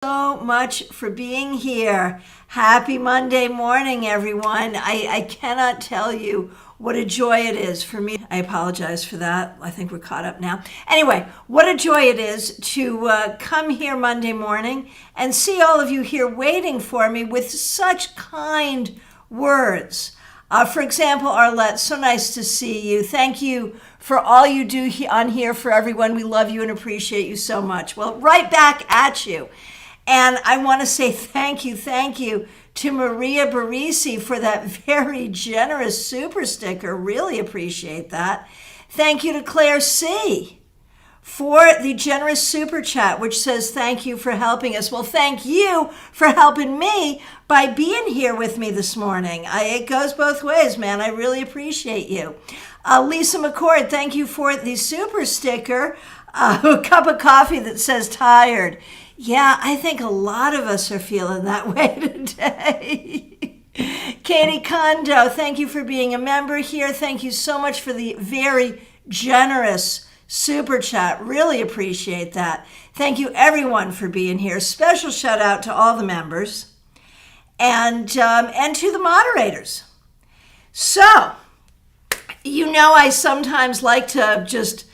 So much for being here. Happy Monday morning, everyone. I cannot tell you what a joy it is for me. I apologize for that. I think we're caught up now. Anyway, what a joy it is to come here Monday morning and see all of you here waiting for me with such kind words. For example, Arlette, so nice to see you. Thank you for all you do on here for everyone. We love you and appreciate you so much. Well, right back at you. And I want to say thank you to Maria Barisi for that very generous super sticker. Really appreciate that. Thank you to Claire C. for the generous super chat, which says thank you for helping us. Well, thank you for helping me by being here with me this morning. It goes both ways, man. I really appreciate you. Lisa McCord, thank you for the super sticker, a cup of coffee that says tired. Yeah, I think a lot of us are feeling that way today. Katie Kondo, thank you for being a member here. Thank you so much for the very generous super chat. Really appreciate that. Thank you everyone for being here. Special shout out to all the members and to the moderators. So, you know, I sometimes like to just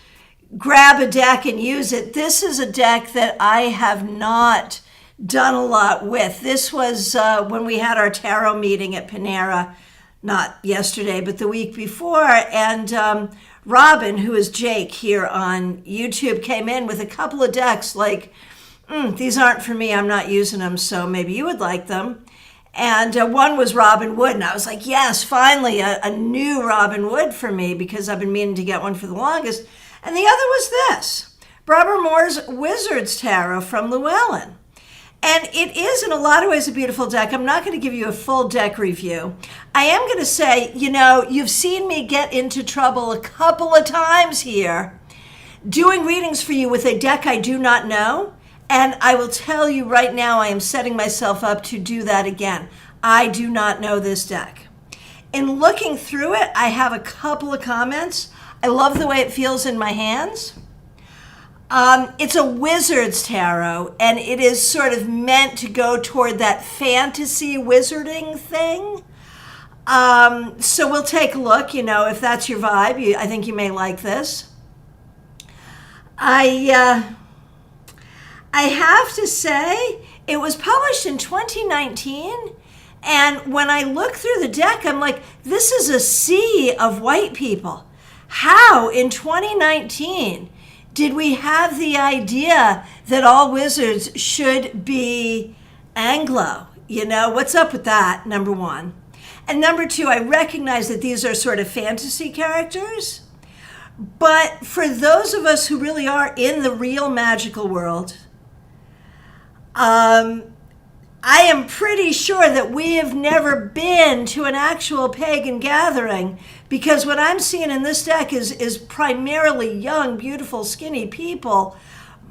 grab a deck and use it. This is a deck that I have not done a lot with. This was when we had our tarot meeting at Panera, not yesterday, but the week before. And Robin, who is Jake here on YouTube, came in with a couple of decks like, these aren't for me, I'm not using them, so maybe you would like them. And one was Robin Wood, and I was like, yes, finally a new Robin Wood for me, because I've been meaning to get one for the longest. And the other was this, Barbara Moore's Wizard's Tarot from Llewellyn. And it is in a lot of ways a beautiful deck. I'm not going to give you a full deck review. I am going to say, you know, you've seen me get into trouble a couple of times here doing readings for you with a deck I do not know. And I will tell you right now, I am setting myself up to do that again. I do not know this deck. In looking through it, I have a couple of comments. I love the way it feels in my hands. It's a wizard's tarot, and it is sort of meant to go toward that fantasy wizarding thing. So we'll take a look, you know, if that's your vibe. I think you may like this. I have to say, it was published in 2019, and when I look through the deck, I'm like, this is a sea of white people. How in 2019 did we have the idea that all wizards should be Anglo? You know, what's up with that, number one? And number two, I recognize that these are sort of fantasy characters, but for those of us who really are in the real magical world, I am pretty sure that we have never been to an actual pagan gathering, because what I'm seeing in this deck is primarily young, beautiful, skinny people.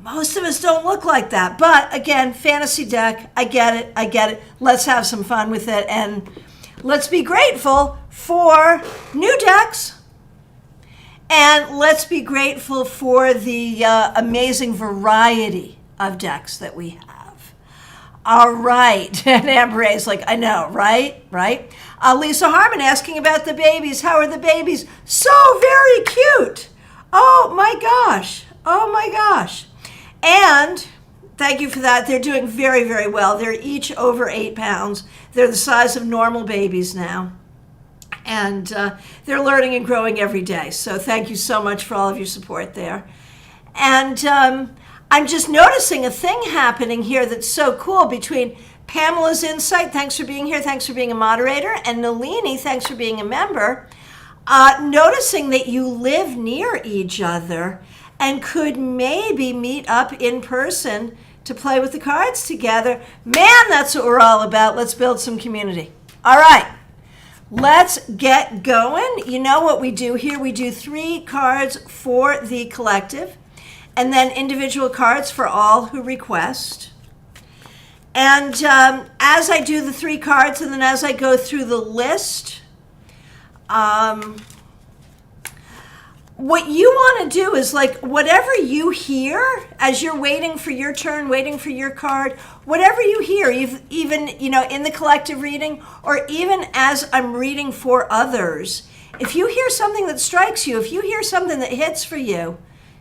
Most of us don't look like that. But again, fantasy deck, I get it. Let's have some fun with it. And let's be grateful for new decks. And let's be grateful for the amazing variety of decks that we have. All right. And Amber is like, I know, right? Lisa Harmon asking about the babies. How are the babies? So very cute. Oh my gosh. And thank you for that. They're doing very, very well. They're each over 8 pounds. They're the size of normal babies now. And they're learning and growing every day. So thank you so much for all of your support there. And I'm just noticing a thing happening here that's so cool between Pamela's Insight, thanks for being here, thanks for being a moderator, and Nalini, thanks for being a member, noticing that you live near each other and could maybe meet up in person to play with the cards together. Man, that's what we're all about. Let's build some community. All right, let's get going. You know what we do here. We do 3 cards for the collective, and then individual cards for all who request. And as I do the 3 cards, and then as I go through the list, what you want to do is, like, whatever you hear as you're waiting for your turn, waiting for your card, whatever you hear, even, in the collective reading, or even as I'm reading for others, if you hear something that strikes you, if you hear something that hits for you,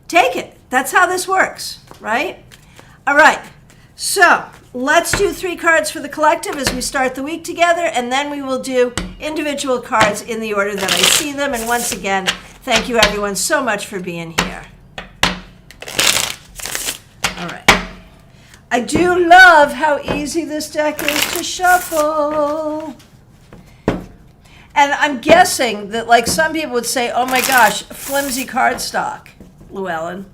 take it. That's how this works, right? All right. So let's do 3 cards for the collective as we start the week together, and then we will do individual cards in the order that I see them. And once again, thank you everyone so much for being here. All right. I do love how easy this deck is to shuffle. And I'm guessing that, like, some people would say, oh my gosh, flimsy cardstock, Llewellyn.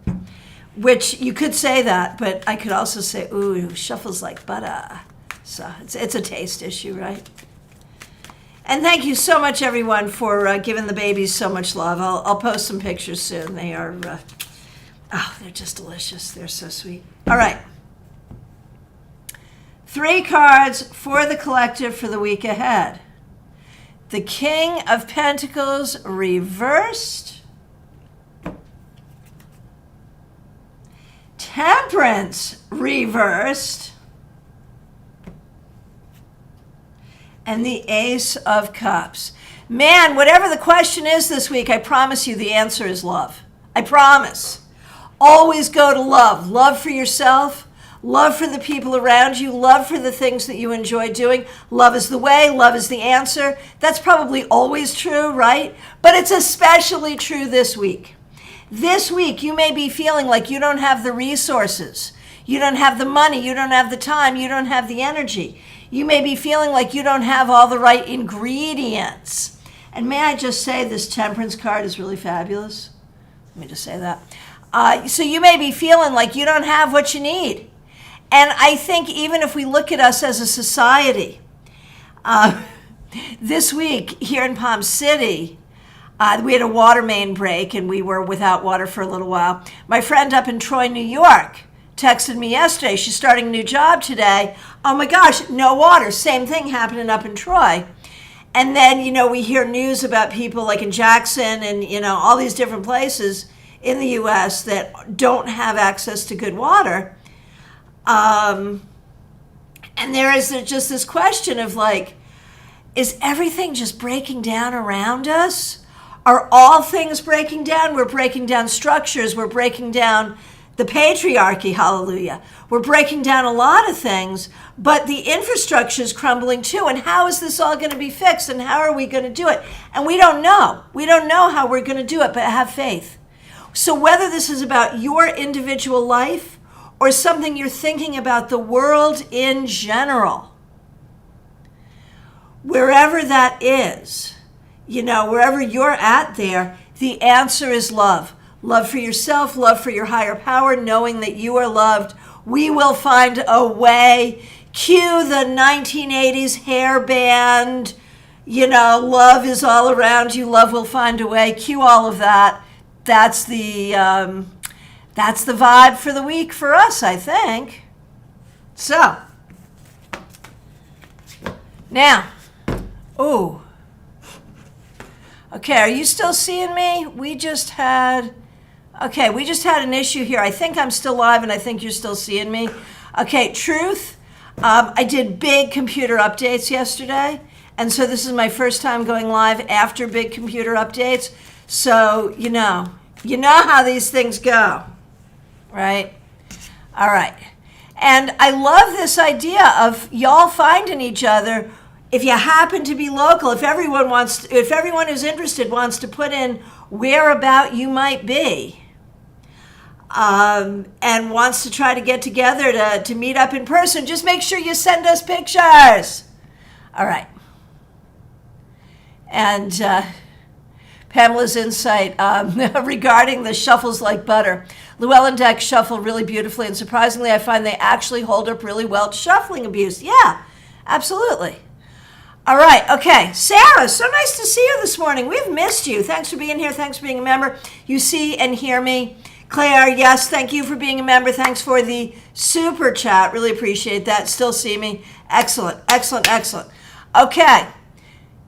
Which you could say that, but I could also say, ooh, shuffles like butter. So it's a taste issue, right? And thank you so much, everyone, for giving the babies so much love. I'll post some pictures soon. They are, they're just delicious. They're so sweet. All right. 3 cards for the collective for the week ahead. The King of Pentacles reversed. Temperance reversed. And the Ace of Cups. Man, whatever the question is this week, I promise you the answer is love. I promise. Always go to love. Love for yourself. Love for the people around you. Love for the things that you enjoy doing. Love is the way. Love is the answer. That's probably always true, right? But it's especially true this week. This week, you may be feeling like you don't have the resources. You don't have the money. You don't have the time. You don't have the energy. You may be feeling like you don't have all the right ingredients. And may I just say, this Temperance card is really fabulous. Let me just say that. So you may be feeling like you don't have what you need. And I think even if we look at us as a society, this week here in Palm City, we had a water main break and we were without water for a little while. My friend up in Troy, New York, texted me yesterday. She's starting a new job today. Oh my gosh, no water. Same thing happening up in Troy. And then, we hear news about people like in Jackson and, all these different places in the U.S. that don't have access to good water. And there is just this question of like, is everything just breaking down around us? Are all things breaking down? We're breaking down structures. We're breaking down the patriarchy, hallelujah. We're breaking down a lot of things, but the infrastructure is crumbling too. And how is this all going to be fixed? And how are we going to do it? And we don't know. We don't know how we're going to do it, but have faith. So whether this is about your individual life or something you're thinking about the world in general, wherever that is, wherever you're at there, the answer is love. Love for yourself, love for your higher power, knowing that you are loved. We will find a way. Cue the 1980s hair band, love is all around you, love will find a way. Cue all of that. That's the vibe for the week for us, I think. So, now, okay, are you still seeing me? We just had an issue here. I think I'm still live and I think you're still seeing me. Okay, truth. I did big computer updates yesterday. And so this is my first time going live after big computer updates. So, you know how these things go, right? All right. And I love this idea of y'all finding each other. If you happen to be local, if everyone who's interested wants to put in whereabout you might be, and wants to try to get together to meet up in person, just make sure you send us pictures. All right. And Pamela's insight regarding the shuffles like butter. Llewellyn decks shuffle really beautifully, and surprisingly, I find they actually hold up really well to shuffling abuse. Yeah, absolutely. All right, okay. Sarah, so nice to see you this morning. We've missed you. Thanks for being here. Thanks for being a member. You see and hear me. Claire, yes, thank you for being a member. Thanks for the super chat. Really appreciate that. Still see me. Excellent, excellent, excellent. Okay,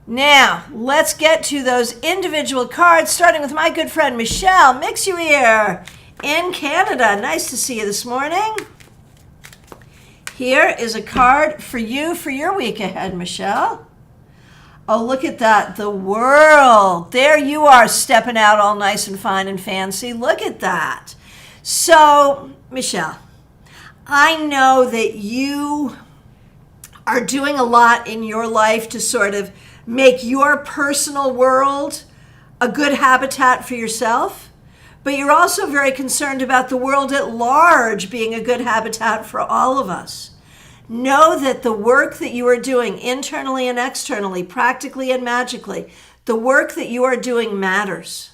now let's get to those individual cards, starting with my good friend Michelle Mixuir in Canada. Nice to see you this morning. Here is a card for you for your week ahead, Michelle. Oh, look at that. The World. There you are, stepping out all nice and fine and fancy. Look at that. So, Michelle, I know that you are doing a lot in your life to sort of make your personal world a good habitat for yourself, but you're also very concerned about the world at large being a good habitat for all of us. Know that the work that you are doing internally and externally, practically and magically, the work that you are doing matters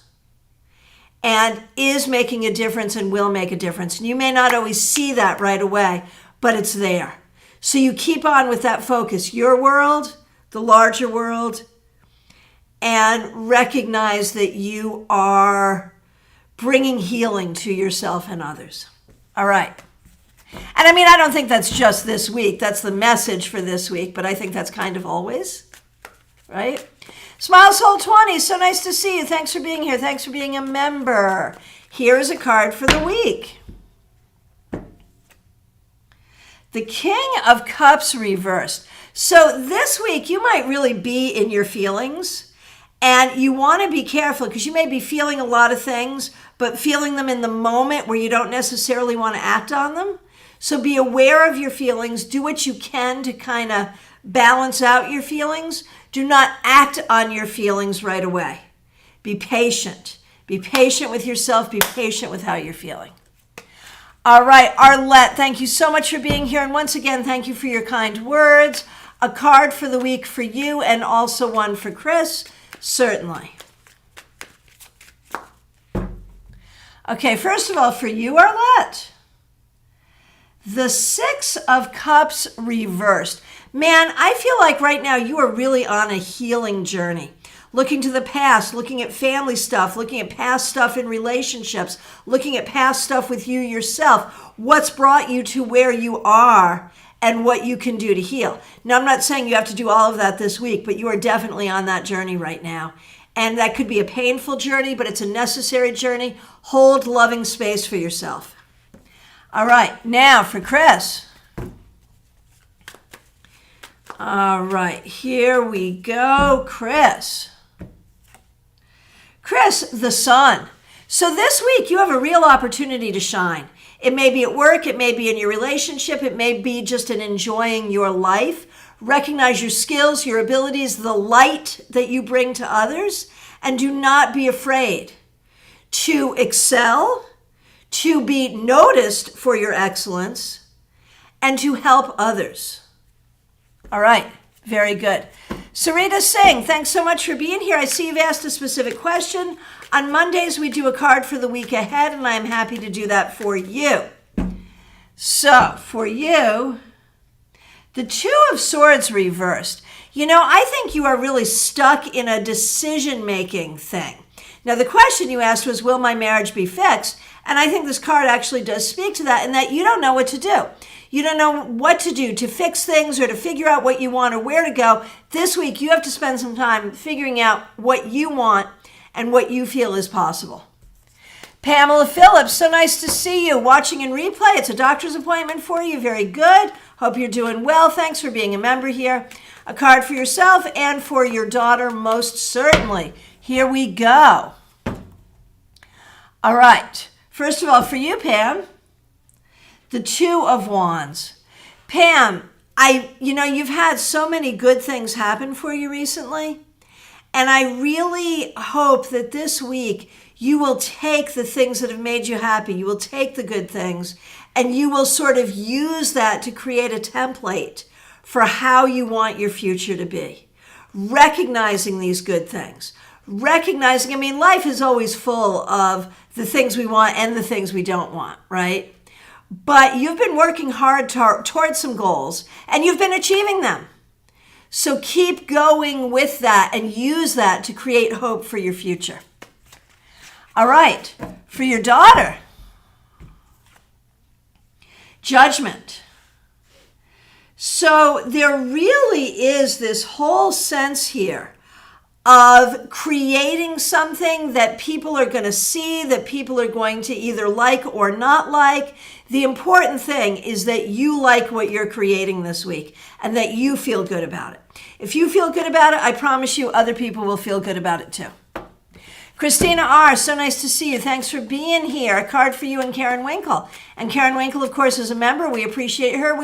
and is making a difference and will make a difference. And you may not always see that right away, but it's there. So you keep on with that focus, your world, the larger world, and recognize that you are bringing healing to yourself and others. All right. And I mean, I don't think that's just this week. That's the message for this week, but I think that's kind of always, right? Smile Soul 20, so nice to see you. Thanks for being here. Thanks for being a member. Here is a card for the week. The King of Cups reversed. So this week, you might really be in your feelings. And you want to be careful because you may be feeling a lot of things, but feeling them in the moment where you don't necessarily want to act on them. So be aware of your feelings. Do what you can to kind of balance out your feelings. Do not act on your feelings right away. Be patient. Be patient with yourself. Be patient with how you're feeling. All right, Arlette, thank you so much for being here. And once again, thank you for your kind words. A card for the week for you and also one for Chris. Certainly. Okay, first of all, for you, Arlette, the Six of Cups reversed. Man, I feel like right now you are really on a healing journey. Looking to the past, looking at family stuff, looking at past stuff in relationships, looking at past stuff with you yourself. What's brought you to where you are and what you can do to heal. Now, I'm not saying you have to do all of that this week, but you are definitely on that journey right now. And that could be a painful journey, but it's a necessary journey. Hold loving space for yourself. All right, now for Chris. All right, here we go, Chris. Chris, the Sun. So this week, you have a real opportunity to shine. It may be at work, it may be in your relationship, it may be just in enjoying your life. Recognize your skills, your abilities, the light that you bring to others, and do not be afraid to excel, to be noticed for your excellence, and to help others. All right, very good. Sarita Singh, thanks so much for being here. I see you've asked a specific question. On Mondays, we do a card for the week ahead, and I'm happy to do that for you. So, for you, the Two of Swords reversed. You know, I think you are really stuck in a decision-making thing. Now, the question you asked was, will my marriage be fixed? And I think this card actually does speak to that, in that you don't know what to do. You don't know what to do to fix things or to figure out what you want or where to go. This week, you have to spend some time figuring out what you want and what you feel is possible. Pamela Phillips, so nice to see you. Watching in replay, it's a doctor's appointment for you. Very good. Hope you're doing well. Thanks for being a member here. A card for yourself and for your daughter, most certainly. Here we go. All right. First of all, for you, Pam, the Two of Wands. Pam, you've had so many good things happen for you recently. And I really hope that this week you will take the things that have made you happy. You will take the good things and you will sort of use that to create a template for how you want your future to be. Recognizing these good things. Recognizing, life is always full of the things we want and the things we don't want, right? But you've been working hard towards some goals and you've been achieving them. So keep going with that and use that to create hope for your future. All right, for your daughter, Judgment. So there really is this whole sense here of creating something that people are going to see, that people are going to either like or not like. The important thing is that you like what you're creating this week and that you feel good about it. If you feel good about it, I promise you other people will feel good about it too. Christina R., so nice to see you. Thanks for being here. A card for you and Karen Winkle. And Karen Winkle, of course, is a member. We appreciate her.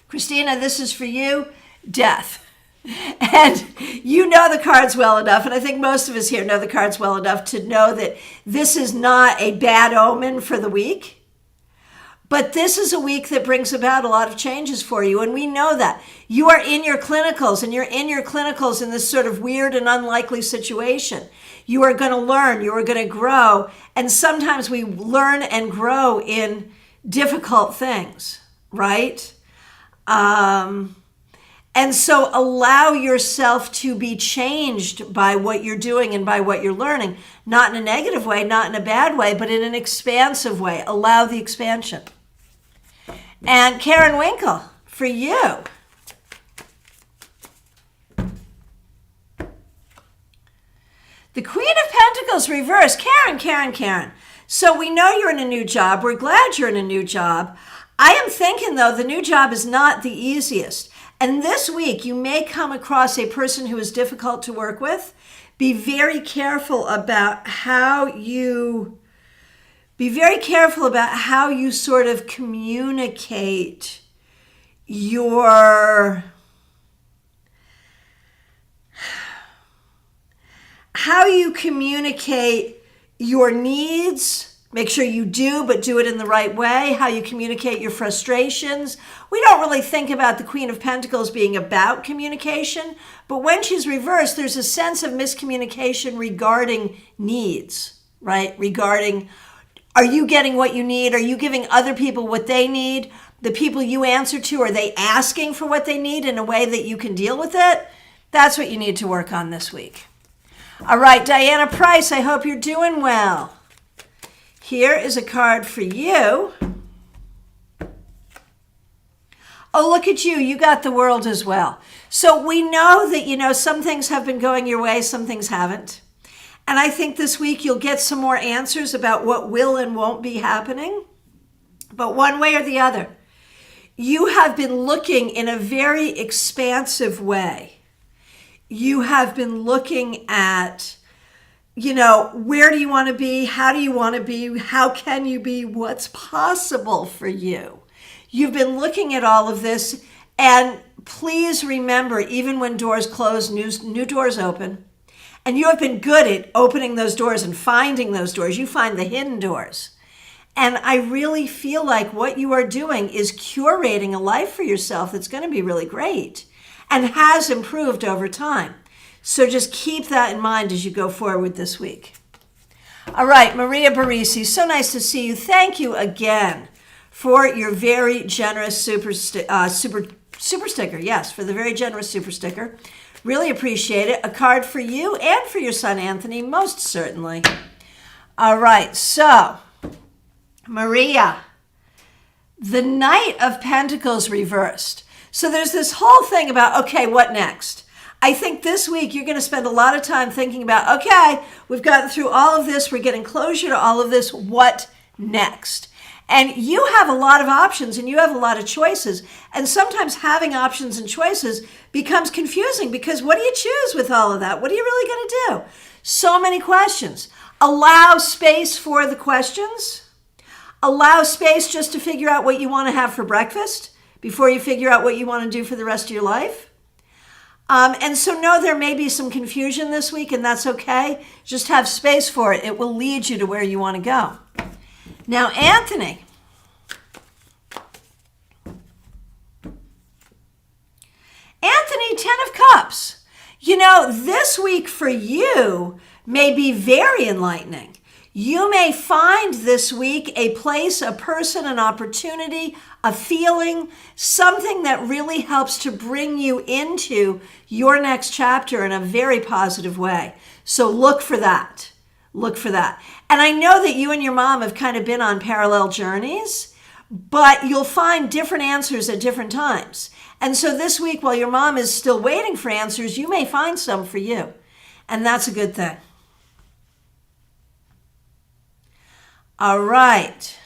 Christina, this is for you. Death. And you know the cards well enough, and I think most of us here know the cards well enough to know that this is not a bad omen for the week. But this is a week that brings about a lot of changes for you, and we know that. You are in your clinicals, and you're in your clinicals in this sort of weird and unlikely situation. You are going to learn, you are going to grow, and sometimes we learn and grow in difficult things, right? And so allow yourself to be changed by what you're doing and by what you're learning, not in a negative way, not in a bad way, but in an expansive way. Allow the expansion. And Karen Winkle, for you. The Queen of Pentacles reversed. Karen. So we know you're in a new job. We're glad you're in a new job. I am thinking, though, the new job is not the easiest. And this week, you may come across a person who is difficult to work with. Be very careful about how you sort of communicate your needs. Make sure you do, but do it in the right way. How you communicate your frustrations. We don't really think about the Queen of Pentacles being about communication, but when she's reversed, there's a sense of miscommunication regarding needs, right? Regarding, are you getting what you need? Are you giving other people what they need? The people you answer to, are they asking for what they need in a way that you can deal with it? That's what you need to work on this week. All right, Diana Price, I hope you're doing well. Here is a card for you. Oh, look at you. You got the World as well. So we know that, some things have been going your way, some things haven't. And I think this week you'll get some more answers about what will and won't be happening. But one way or the other, you have been looking in a very expansive way. You have been looking at, where do you want to be? How do you want to be? How can you be? What's possible for you? You've been looking at all of this, and please remember, even when doors close, new doors open. And you have been good at opening those doors and finding those doors. You find the hidden doors. And I really feel like what you are doing is curating a life for yourself that's going to be really great and has improved over time. So just keep that in mind as you go forward this week. All right, Maria Barisi, so nice to see you. Thank you again for your very generous super sticker. Yes, for the very generous super sticker. Really appreciate it. A card for you and for your son, Anthony, most certainly. All right, so Maria, the Knight of Pentacles reversed. So there's this whole thing about, okay, what next? I think this week you're going to spend a lot of time thinking about, okay, we've gotten through all of this. We're getting closure to all of this. What next? And you have a lot of options and you have a lot of choices. And sometimes having options and choices becomes confusing because what do you choose with all of that? What are you really going to do? So many questions. Allow space for the questions. Allow space just to figure out what you want to have for breakfast before you figure out what you want to do for the rest of your life. And so no, there may be some confusion this week, and that's okay. Just have space for it. It will lead you to where you want to go. Now, Anthony. Anthony, 10 of Cups. This week for you may be very enlightening. You may find this week a place, a person, an opportunity, a feeling, something that really helps to bring you into your next chapter in a very positive way. So look for that. Look for that. And I know that you and your mom have kind of been on parallel journeys, but you'll find different answers at different times. And so this week, while your mom is still waiting for answers, you may find some for you. And that's a good thing. All right.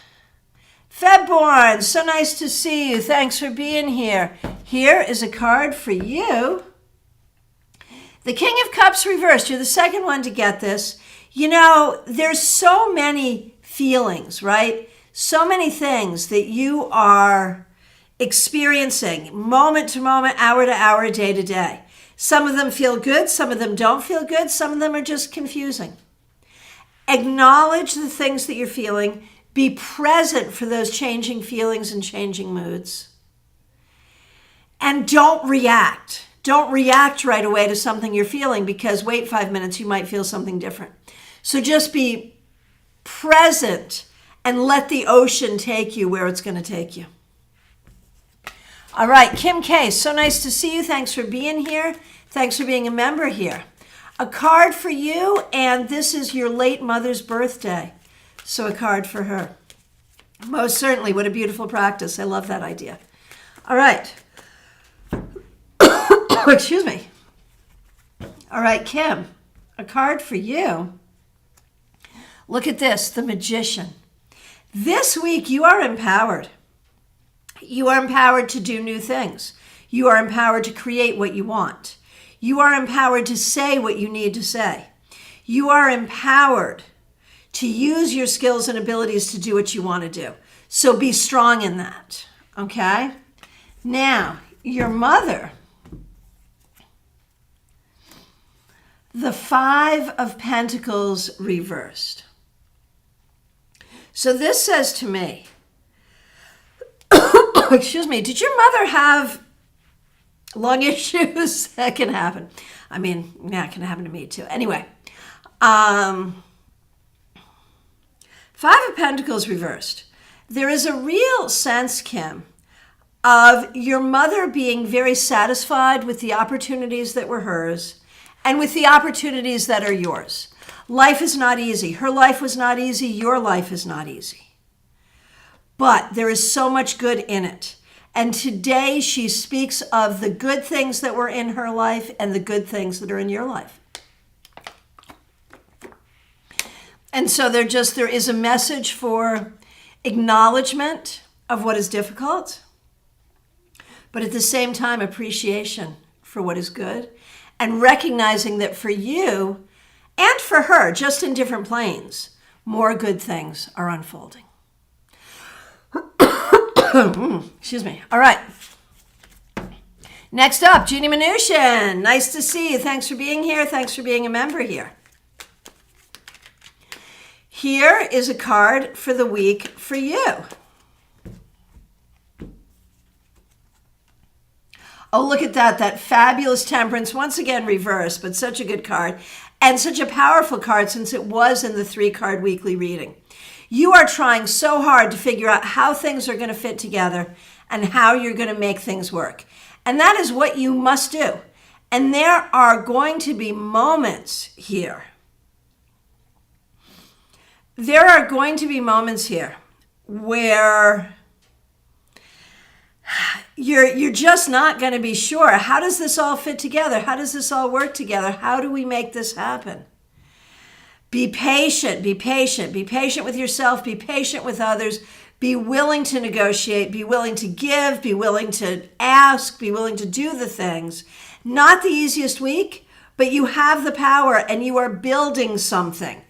Febborn, so nice to see you. Thanks for being here. Here is a card for you. The King of Cups reversed. You're the second one to get this. You know, there's so many feelings, right? So many things that you are experiencing moment to moment, hour to hour, day to day. Some of them feel good. Some of them don't feel good. Some of them are just confusing. Acknowledge the things that you're feeling. Be present for those changing feelings and changing moods. And don't react. Don't react right away to something you're feeling, because wait 5 minutes, you might feel something different. So just be present and let the ocean take you where it's going to take you. All right, Kim K, so nice to see you. Thanks for being here. Thanks for being a member here. A card for you, and this is your late mother's birthday. So a card for her. Most certainly, what a beautiful practice. I love that idea. All right. Excuse me. All right, Kim, a card for you. Look at this, the Magician. This week, you are empowered. You are empowered to do new things. You are empowered to create what you want. You are empowered to say what you need to say. You are empowered to use your skills and abilities to do what you want to do. So be strong in that, okay? Now, your mother, the Five of Pentacles reversed. So this says to me, excuse me, did your mother have lung issues? That can happen. I mean, yeah, it can happen to me too. Anyway, Five of Pentacles reversed. There is a real sense, Kim, of your mother being very satisfied with the opportunities that were hers and with the opportunities that are yours. Life is not easy. Her life was not easy. Your life is not easy. But there is so much good in it. And today she speaks of the good things that were in her life and the good things that are in your life. And so there is a message for acknowledgement of what is difficult, but at the same time, appreciation for what is good, and recognizing that for you and for her, just in different planes, more good things are unfolding. Excuse me. All right. Next up, Jeannie Mnuchin. Nice to see you. Thanks for being here. Thanks for being a member here. Here is a card for the week for you. Oh, look at that. That fabulous Temperance. Once again, reversed, but such a good card. And such a powerful card since it was in the 3-card weekly reading. You are trying so hard to figure out how things are going to fit together and how you're going to make things work. And that is what you must do. And there are going to be moments here. There are going to be moments here where you're just not going to be sure. How does this all fit together? How does this all work together? How do we make this happen? Be patient, be patient. Be patient with yourself, be patient with others. Be willing to negotiate, be willing to give, be willing to ask, be willing to do the things. Not the easiest week, but you have the power and you are building something.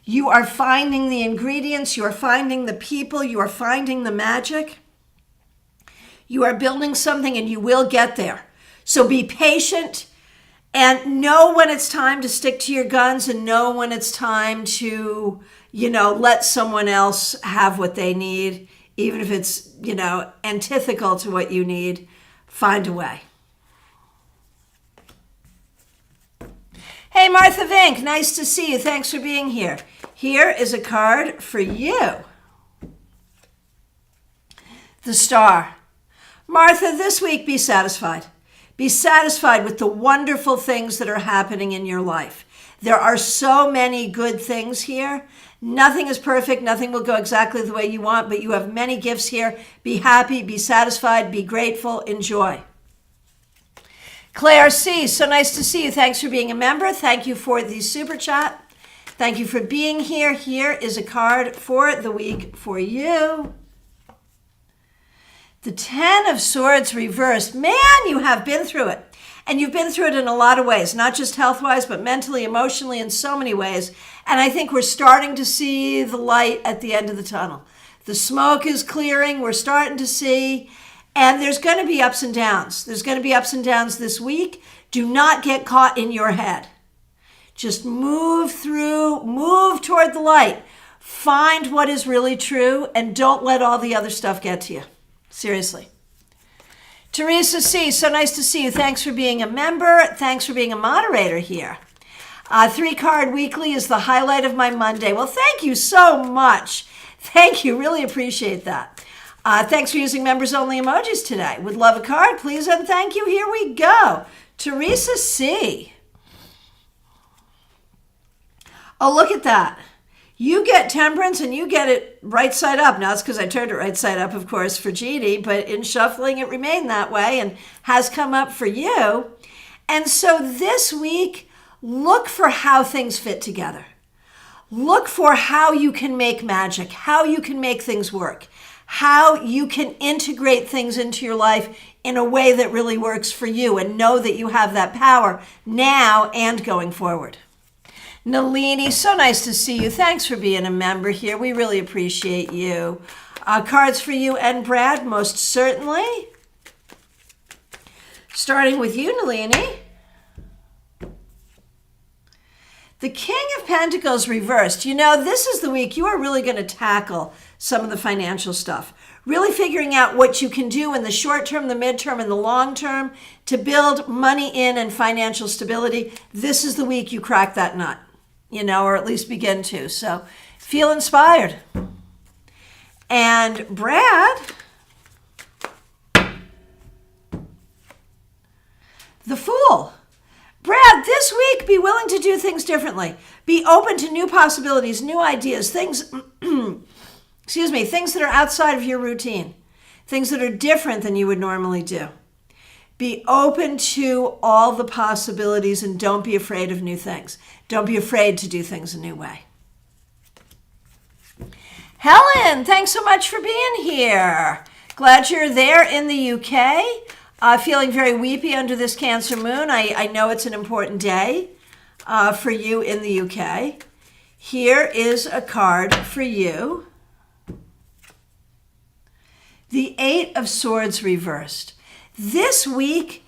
You are finding the ingredients, you are finding the people, you are finding the magic. You are building something and you will get there. So be patient and know when it's time to stick to your guns and know when it's time to, let someone else have what they need, even if it's, antithetical to what you need. Find a way. Hey, Martha Vink, nice to see you. Thanks for being here. Here is a card for you. The Star. Martha, this week be satisfied. Be satisfied with the wonderful things that are happening in your life. There are so many good things here. Nothing is perfect. Nothing will go exactly the way you want, but you have many gifts here. Be happy, be satisfied, be grateful, enjoy. Claire C., so nice to see you. Thanks for being a member. Thank you for the super chat. Thank you for being here. Here is a card for the week for you. The Ten of Swords reversed. Man, you have been through it. And you've been through it in a lot of ways, not just health-wise, but mentally, emotionally, in so many ways. And I think we're starting to see the light at the end of the tunnel. The smoke is clearing. We're starting to see. And there's going to be ups and downs. There's going to be ups and downs this week. Do not get caught in your head. Just move through, move toward the light. Find what is really true and don't let all the other stuff get to you. Seriously. Teresa C., so nice to see you. Thanks for being a member. Thanks for being a moderator here. 3-card weekly is the highlight of my Monday. Well, thank you so much. Thank you. Really appreciate that. Thanks for using members only emojis today. Would love a card, please, and thank you. Here we go. Teresa C. Oh, look at that. You get temperance and you get it right side up. Now, it's because I turned it right side up, of course, for Jeannie, but in shuffling, it remained that way and has come up for you. And so this week, look for how things fit together. Look for how you can make magic, how you can make things work, how you can integrate things into your life in a way that really works for you, and know that you have that power now and going forward. Nalini, so nice to see you. Thanks for being a member here. We really appreciate you. Cards for you and Brad, most certainly. Starting with you, Nalini. The King of Pentacles reversed. You know, this is the week you are really going to tackle some of the financial stuff. Really figuring out what you can do in the short term, the midterm, and the long term to build money in and financial stability. This is the week you crack that nut, you know, or at least begin to. So feel inspired. And Brad, the Fool. Brad, this week, be willing to do things differently. Be open to new possibilities, new ideas, things, things that are outside of your routine, things that are different than you would normally do. Be open to all the possibilities and don't be afraid of new things. Don't be afraid to do things a new way. Helen, thanks so much for being here. Glad you're there in the UK. Feeling very weepy under this Cancer moon. I know it's an important day for you in the UK. Here is a card for you. The Eight of Swords reversed. This week,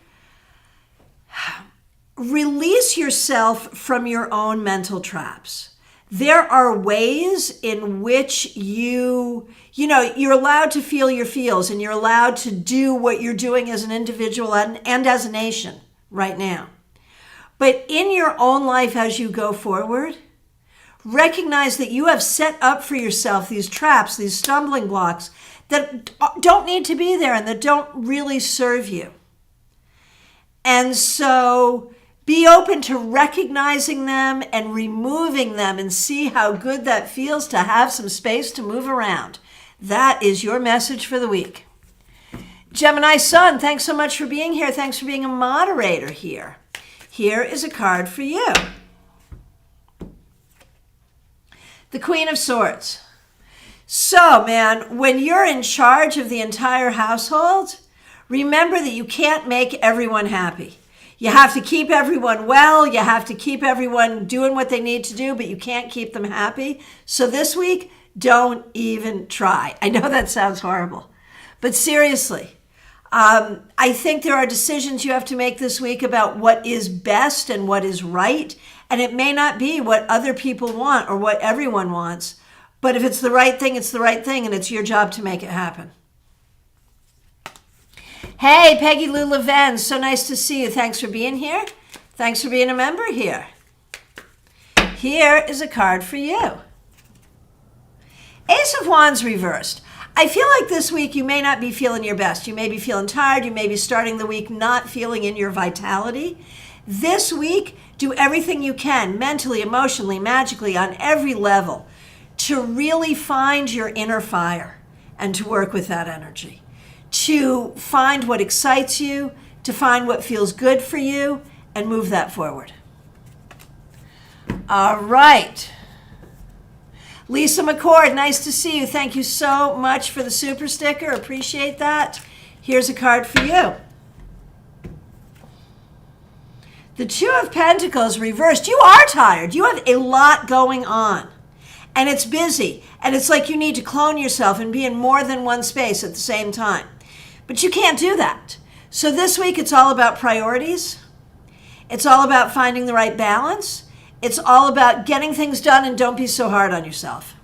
release yourself from your own mental traps. There are ways in which you're allowed to feel your feels and you're allowed to do what you're doing as an individual and as a nation right now. But in your own life as you go forward, recognize that you have set up for yourself these traps, these stumbling blocks that don't need to be there and that don't really serve you. And so be open to recognizing them and removing them and see how good that feels to have some space to move around. That is your message for the week. Gemini Sun, thanks so much for being here. Thanks for being a moderator here. Here is a card for you. The Queen of Swords. So, man, when you're in charge of the entire household, remember that you can't make everyone happy. You have to keep everyone well. You have to keep everyone doing what they need to do, but you can't keep them happy. So this week, don't even try. I know that sounds horrible, but seriously, I think there are decisions you have to make this week about what is best and what is right. And it may not be what other people want or what everyone wants, but if it's the right thing, it's the right thing, and it's your job to make it happen. Hey, Peggy Lou Leven, so nice to see you. Thanks for being here. Thanks for being a member here. Here is a card for you. Ace of Wands reversed. I feel like this week you may not be feeling your best. You may be feeling tired. You may be starting the week not feeling in your vitality. This week, do everything you can, mentally, emotionally, magically, on every level, to really find your inner fire and to work with that energy. To find what excites you, to to find what feels good for you and move that forward. All right. Lisa McCord, nice to see you. Thank you so much for the super sticker. Appreciate that. Here's a card for you. The Two of Pentacles reversed. You are tired. You have a lot going on. And it's busy. And it's like you need to clone yourself and be in more than one space at the same time. But you can't do that. So this week it's all about priorities. It's all about finding the right balance. It's all about getting things done, and don't be so hard on yourself.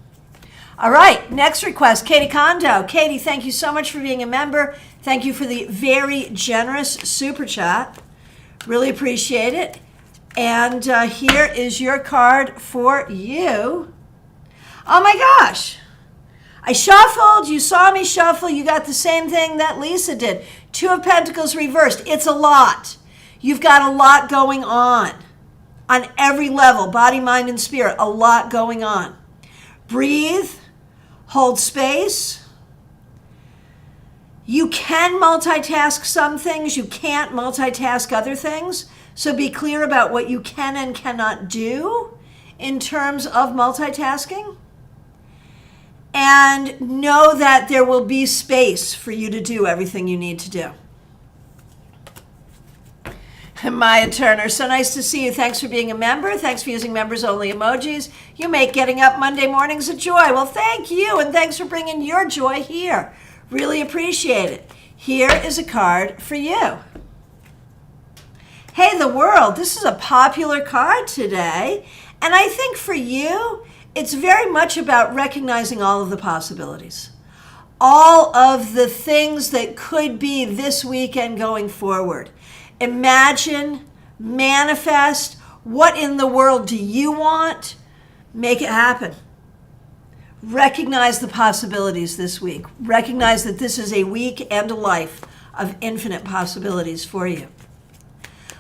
All right, next request, Katie Kondo. Katie, thank you so much for being a member. Thank you for the very generous super chat. Really appreciate it. And here is your card for you. Oh my gosh. I shuffled. You saw me shuffle. You got the same thing that Lisa did. Two of Pentacles reversed. It's a lot. You've got a lot going on every level, body, mind, and spirit, a lot going on. Breathe, hold space. You can multitask some things, you can't multitask other things, so be clear about what you can and cannot do in terms of multitasking. And know that there will be space for you to do everything you need to do. Maya Turner, so nice to see you. Thanks for being a member. Thanks for using members only emojis. You make getting up Monday mornings a joy. Well, thank you, and thanks for bringing your joy here. Really appreciate it. Here is a card for you. Hey, the world, this is a popular card today, and I think for you, it's very much about recognizing all of the possibilities. All of the things that could be this weekend going forward. Imagine, manifest, what in the world do you want? Make it happen. Recognize the possibilities this week. Recognize that this is a week and a life of infinite possibilities for you.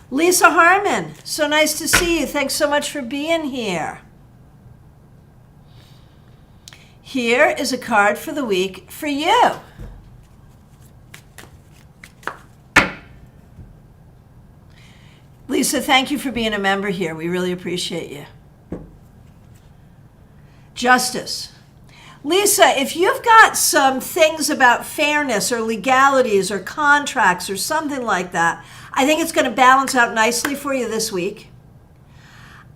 Lisa Harmon, so nice to see you. Thanks so much for being here. Here is a card for the week for you. Lisa, thank you for being a member here. We really appreciate you. Justice. Lisa, if you've got some things about fairness or legalities or contracts or something like that, I think it's going to balance out nicely for you this week.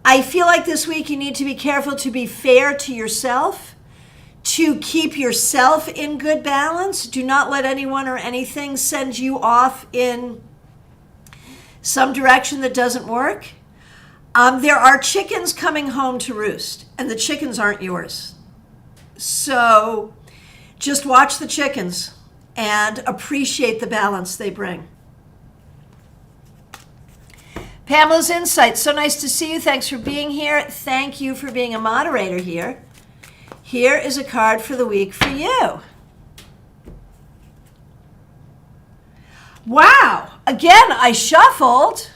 I feel like this week you need to be careful to be fair to yourself, to keep yourself in good balance. Do not let anyone or anything send you off in some direction that doesn't work. There are chickens coming home to roost, and the chickens aren't yours. So just watch the chickens and appreciate the balance they bring. Pamela's Insights, so nice to see you. Thanks for being here. Thank you for being a moderator here. Here is a card for the week for you. Wow, again, I shuffled,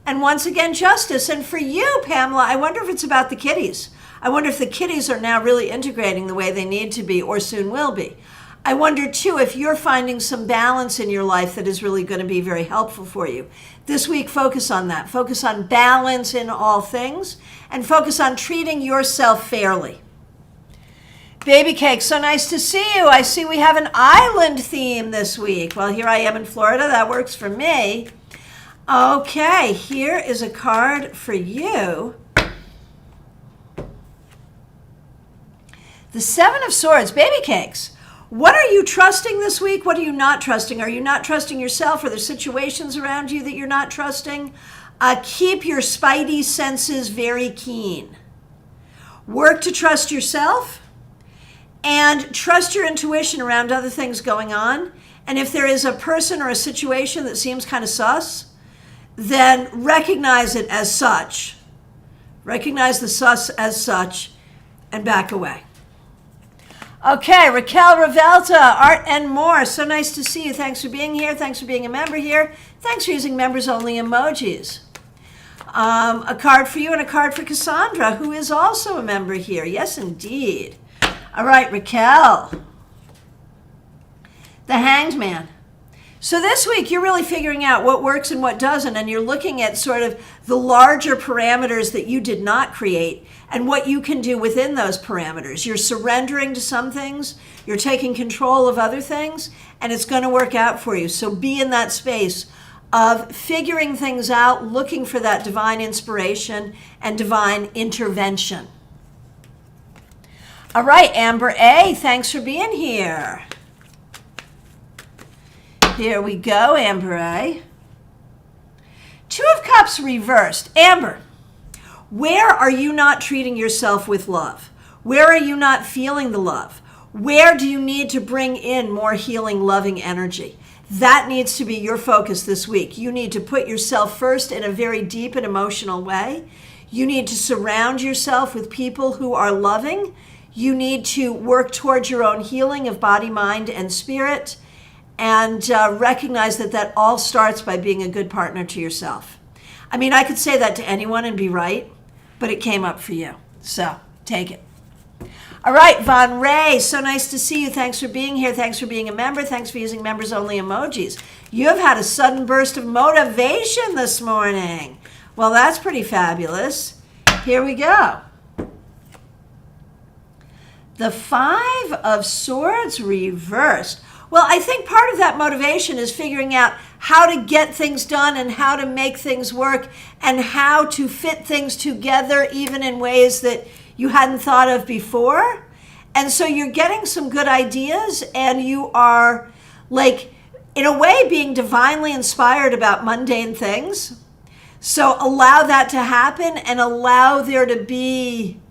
and once again, justice. And for you, Pamela, I wonder if it's about the kitties. I wonder if the kitties are now really integrating the way they need to be or soon will be. I wonder, too, if you're finding some balance in your life that is really going to be very helpful for you. This week, focus on that. Focus on balance in all things, and focus on treating yourself fairly. Baby Cake, so nice to see you. I see we have an island theme this week. Well, here I am in Florida. That works for me. Okay, here is a card for you. The Seven of Swords. Baby Cakes, what are you trusting this week? What are you not trusting? Are you not trusting yourself? Are there situations around you that you're not trusting? Keep your spidey senses very keen. Work to trust yourself. And trust your intuition around other things going on. And if there is a person or a situation that seems kind of sus, then recognize it as such. Recognize the sus as such and back away. Okay, Raquel Revelta, Art and More. So nice to see you. Thanks for being here. Thanks for being a member here. Thanks for using members only emojis. A card for you and a card for Cassandra, who is also a member here. Yes, indeed. All right, Raquel. The Hanged Man. So this week, you're really figuring out what works and what doesn't, and you're looking at sort of the larger parameters that you did not create and what you can do within those parameters. You're surrendering to some things, you're taking control of other things, and it's going to work out for you. So be in that space of figuring things out, looking for that divine inspiration and divine intervention. All right, Amber A., thanks for being here. Here we go, Amber A. Two of Cups reversed. Amber, where are you not treating yourself with love? Where are you not feeling the love? Where do you need to bring in more healing, loving energy? That needs to be your focus this week. You need to put yourself first in a very deep and emotional way. You need to surround yourself with people who are loving. You need to work towards your own healing of body, mind, and spirit. And recognize that that all starts by being a good partner to yourself. I mean, I could say that to anyone and be right, but it came up for you. So take it. All right, Von Ray, so nice to see you. Thanks for being here. Thanks for being a member. Thanks for using members only emojis. You have had a sudden burst of motivation this morning. Well, that's pretty fabulous. Here we go. The Five of Swords reversed. Well, I think part of that motivation is figuring out how to get things done and how to make things work and how to fit things together even in ways that you hadn't thought of before. And so you're getting some good ideas and you are, like, in a way being divinely inspired about mundane things. So allow that to happen and allow there to be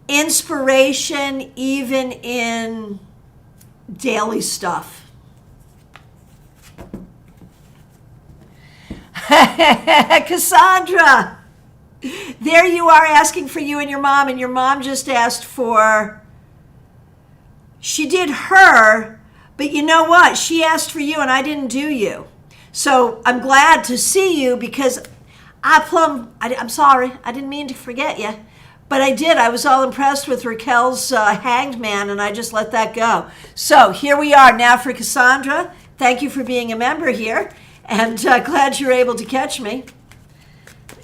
inspiration even in daily stuff. Cassandra, there you are asking for you and your mom just asked for, she did her, but you know what? She asked for you and I didn't do you. So I'm glad to see you because I'm sorry, I didn't mean to forget you. But I did. I was all impressed with Raquel's Hanged Man, and I just let that go. So here we are now for Cassandra. Thank you for being a member here, and glad you're able to catch me.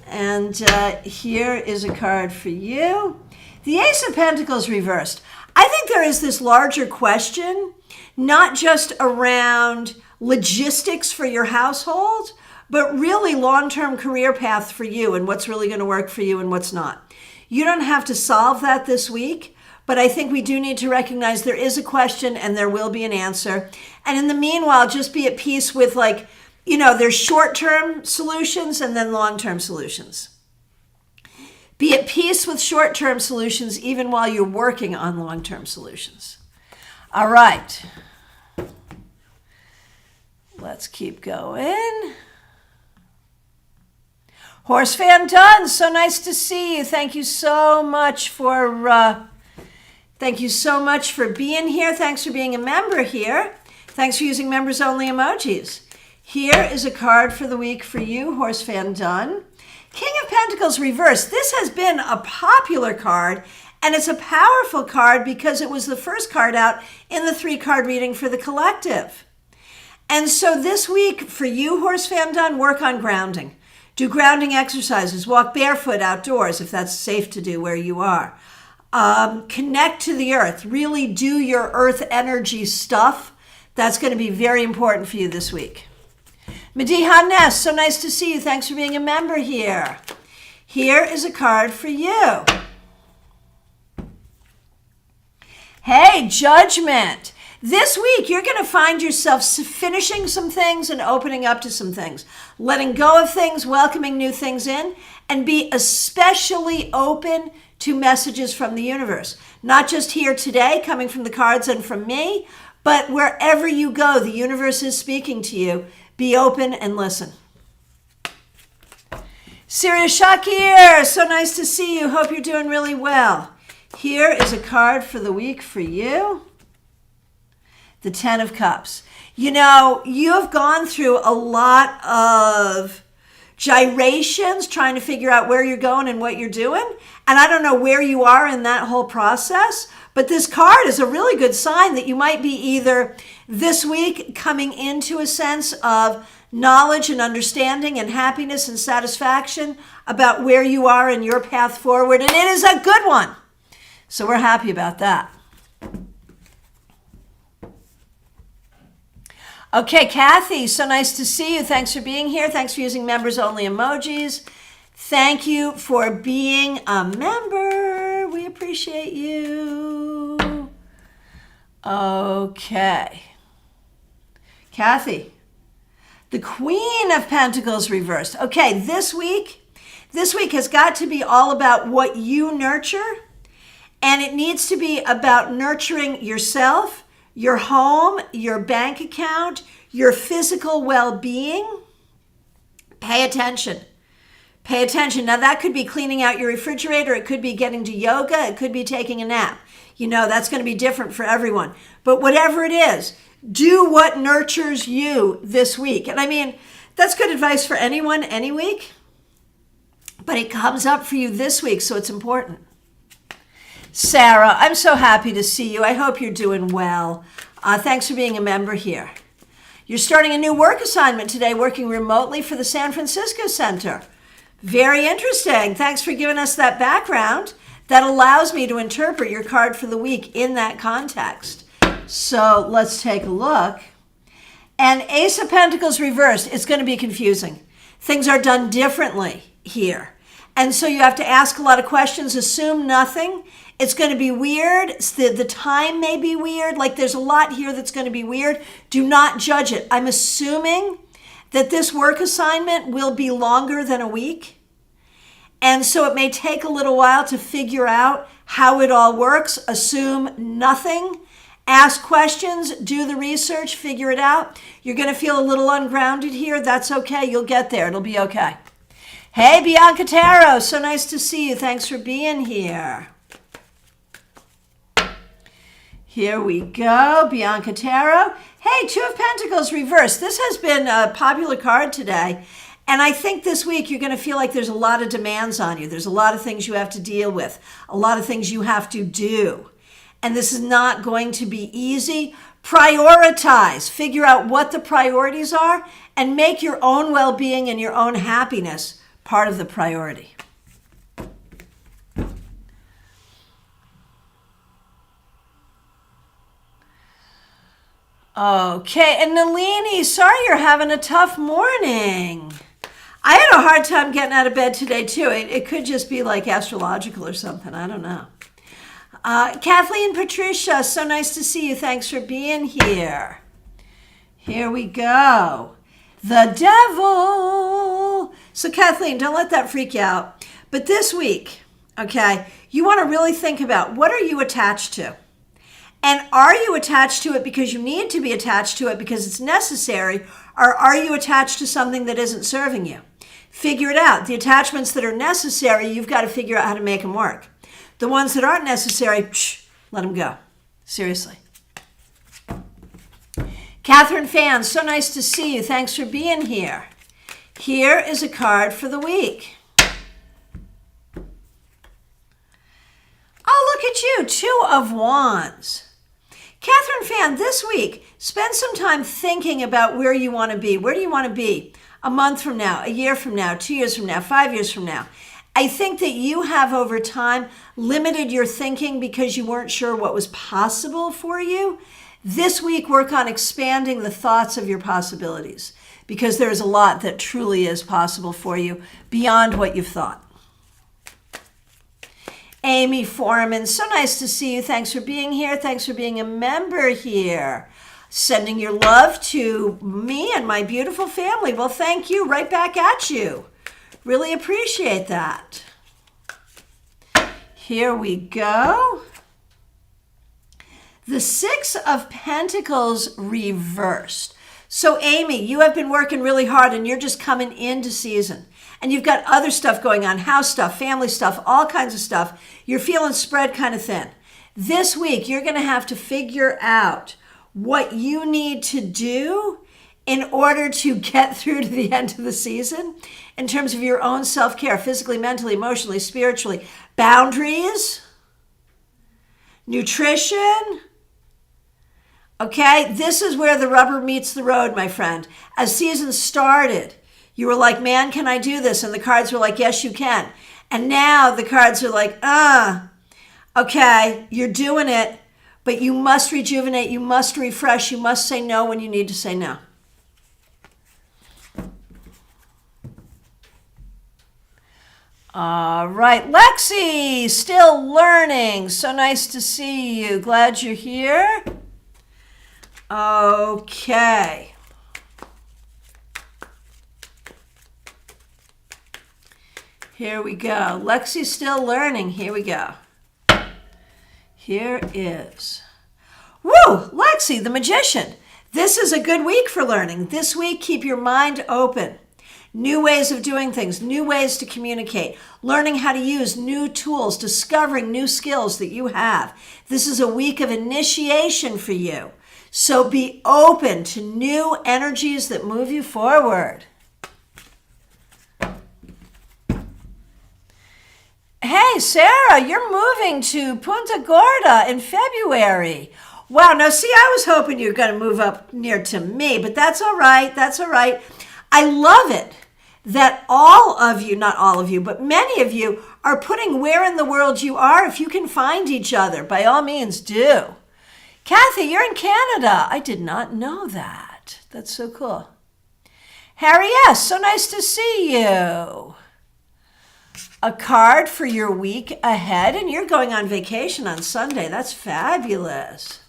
And here is a card for you. The Ace of Pentacles reversed. I think there is this larger question, not just around logistics for your household, but really long-term career path for you and what's really going to work for you and what's not. You don't have to solve that this week, but I think we do need to recognize there is a question and there will be an answer. And in the meanwhile, just be at peace with, like, you know, there's short-term solutions and then long-term solutions. Be at peace with short-term solutions even while you're working on long-term solutions. All right. Let's keep going. Horse Fan Dunn, so nice to see you. Thank you so much for being here. Thanks for being a member here. Thanks for using members only emojis. Here is a card for the week for you, Horse Fan Dunn. King of Pentacles reversed. This has been a popular card, and it's a powerful card because it was the first card out in the 3-card reading for the collective. And so this week for you, Horse Fan Dunn, work on grounding. Do grounding exercises. Walk barefoot outdoors if that's safe to do where you are. Connect to the earth. Really do your earth energy stuff. That's going to be very important for you this week. Mediha Ness, so nice to see you. Thanks for being a member here. Here is a card for you. Hey, Judgment. This week, you're going to find yourself finishing some things and opening up to some things, letting go of things, welcoming new things in, and be especially open to messages from the universe. Not just here today, coming from the cards and from me, but wherever you go, the universe is speaking to you. Be open and listen. Sirius Shakir, so nice to see you. Hope you're doing really well. Here is a card for the week for you. The 10 of Cups. You know, you have gone through a lot of gyrations trying to figure out where you're going and what you're doing. And I don't know where you are in that whole process, but this card is a really good sign that you might be either This week, coming into a sense of knowledge and understanding and happiness and satisfaction about where you are in your path forward. And it is a good one. So we're happy about that. Okay, Kathy, so nice to see you. Thanks for being here. Thanks for using members only emojis. Thank you for being a member. We appreciate you. Okay. Kathy, the Queen of Pentacles reversed. Okay, this week has got to be all about what you nurture, and it needs to be about nurturing yourself, your home, your bank account, your physical well-being. Pay attention. Pay attention. Now, that could be cleaning out your refrigerator. It could be getting to yoga. It could be taking a nap. That's going to be different for everyone. But whatever it is, do what nurtures you this week. And I mean, that's good advice for anyone, any week. But it comes up for you this week, so it's important. Sarah, I'm so happy to see you. I hope you're doing well. Thanks for being a member here. You're starting a new work assignment today, working remotely for the San Francisco Center. Very interesting. Thanks for giving us that background. That allows me to interpret your card for the week in that context. So let's take a look. And Ace of Pentacles reversed. It's going to be confusing. Things are done differently here. And so you have to ask a lot of questions, assume nothing. It's going to be weird. The time may be weird. Like there's a lot here that's going to be weird. Do not judge it. I'm assuming that this work assignment will be longer than a week. And so it may take a little while to figure out how it all works. Assume nothing. Ask questions, do the research, figure it out. You're going to feel a little ungrounded here. That's okay. You'll get there. It'll be okay. Hey, Bianca Tarot. So nice to see you. Thanks for being here. Here we go. Bianca Tarot. Hey, Two of Pentacles reversed. This has been a popular card today. And I think this week you're going to feel like there's a lot of demands on you. There's a lot of things you have to deal with, a lot of things you have to do. And this is not going to be easy. Prioritize. Figure out what the priorities are and make your own well-being and your own happiness part of the priority. Okay, and Nalini, sorry you're having a tough morning. I had a hard time getting out of bed today, too. It could just be like astrological or something. I don't know. Kathleen Patricia, so nice to see you. Thanks for being here. Here we go. The devil. So Kathleen, don't let that freak you out. But this week, okay, you want to really think about what are you attached to? And are you attached to it because you need to be attached to it because it's necessary, or are you attached to something that isn't serving you? Figure it out. The attachments that are necessary, you've got to figure out how to make them work. The ones that aren't necessary, let them go. Seriously. Catherine Fan, so nice to see you. Thanks for being here. Here is a card for the week. Oh, look at you. Two of Wands. Catherine Fan, this week, spend some time thinking about where you want to be. Where do you want to be a month from now, a year from now, 2 years from now, 5 years from now? I think that you have over time limited your thinking because you weren't sure what was possible for you. This week, work on expanding the thoughts of your possibilities because there's a lot that truly is possible for you beyond what you've thought. Amy Foreman, so nice to see you. Thanks for being here. Thanks for being a member here. Sending your love to me and my beautiful family. Well, thank you. Right back at you. Really appreciate that. Here we go. The Six of Pentacles reversed. So Amy, you have been working really hard and you're just coming into season. And you've got other stuff going on, house stuff, family stuff, all kinds of stuff. You're feeling spread kind of thin. This week, you're going to have to figure out what you need to do in order to get through to the end of the season in terms of your own self-care, physically, mentally, emotionally, spiritually. Boundaries, nutrition, Okay, this is where the rubber meets the road, my friend. As season started, you were like, man, can I do this? And the cards were like, yes, you can. And now the cards are like, okay, you're doing it, but you must rejuvenate, you must refresh, you must say no when you need to say no. All right, Lexi, still learning. So nice to see you. Glad you're here. Okay. Here we go. Lexi's still learning. Here we go. Here is. Woo! Lexi, the magician. This is a good week for learning. This week, keep your mind open. New ways of doing things, new ways to communicate, learning how to use new tools, discovering new skills that you have. This is a week of initiation for you. So be open to new energies that move you forward. Hey, Sarah, you're moving to Punta Gorda in February. Wow, now see, I was hoping you were going to move up near to me, but that's all right. That's all right. I love it that all of you, not all of you, but many of you are putting where in the world you are. If you can find each other, by all means do. Kathy, you're in Canada. I did not know that. That's so cool. Harry S., so nice to see you. A card for your week ahead, and you're going on vacation on Sunday. That's fabulous.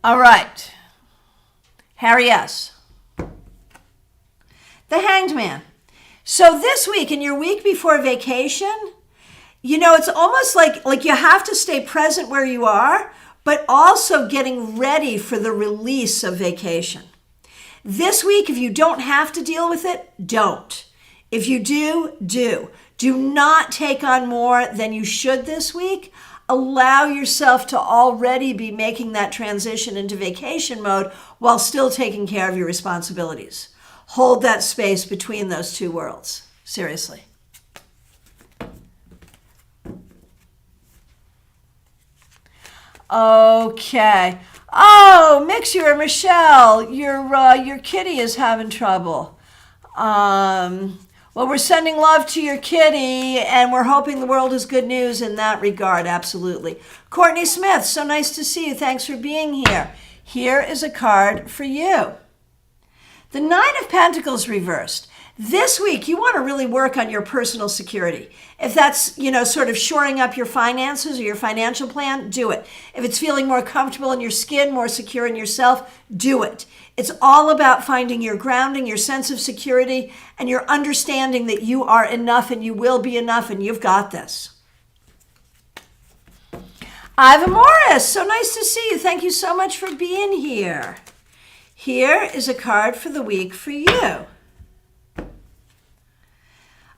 All right. Harry S. The Hanged Man. So this week and your week before vacation, you know, it's almost like you have to stay present where you are, but also getting ready for the release of vacation. This week, if you don't have to deal with it, don't. If you do, do. Do not take on more than you should this week. Allow yourself to already be making that transition into vacation mode while still taking care of your responsibilities. Hold that space between those two worlds. Seriously. Okay. Oh, Mixer, Michelle, your kitty is having trouble. Well, we're sending love to your kitty, and we're hoping the world is good news in that regard, absolutely. Courtney Smith, so nice to see you. Thanks for being here. Here is a card for you. The Nine of Pentacles reversed. This week, you want to really work on your personal security. If that's, sort of shoring up your finances or your financial plan, do it. If it's feeling more comfortable in your skin, more secure in yourself, do it. It's all about finding your grounding, your sense of security, and your understanding that you are enough and you will be enough and you've got this. Iva Morris, so nice to see you. Thank you so much for being here. Here is a card for the week for you.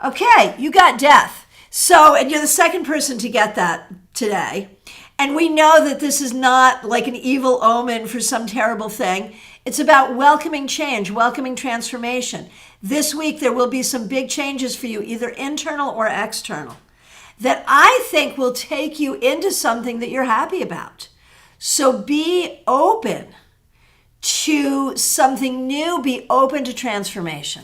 Okay, you got death. So, and you're the second person to get that today. And we know that this is not like an evil omen for some terrible thing. It's about welcoming change, welcoming transformation. This week, there will be some big changes for you, either internal or external, that I think will take you into something that you're happy about. So be open to something new, be open to transformation.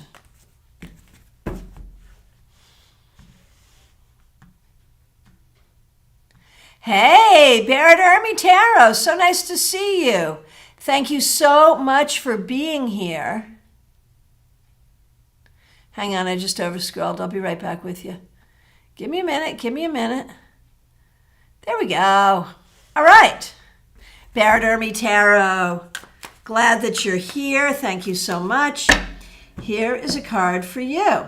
Hey, Barrett Ermi Tarot, so nice to see you. Thank you so much for being here. Hang on, I just overscrolled. I'll be right back with you. Give me a minute. There we go. All right. Barrett Ermi Tarot, glad that you're here. Thank you so much. Here is a card for you.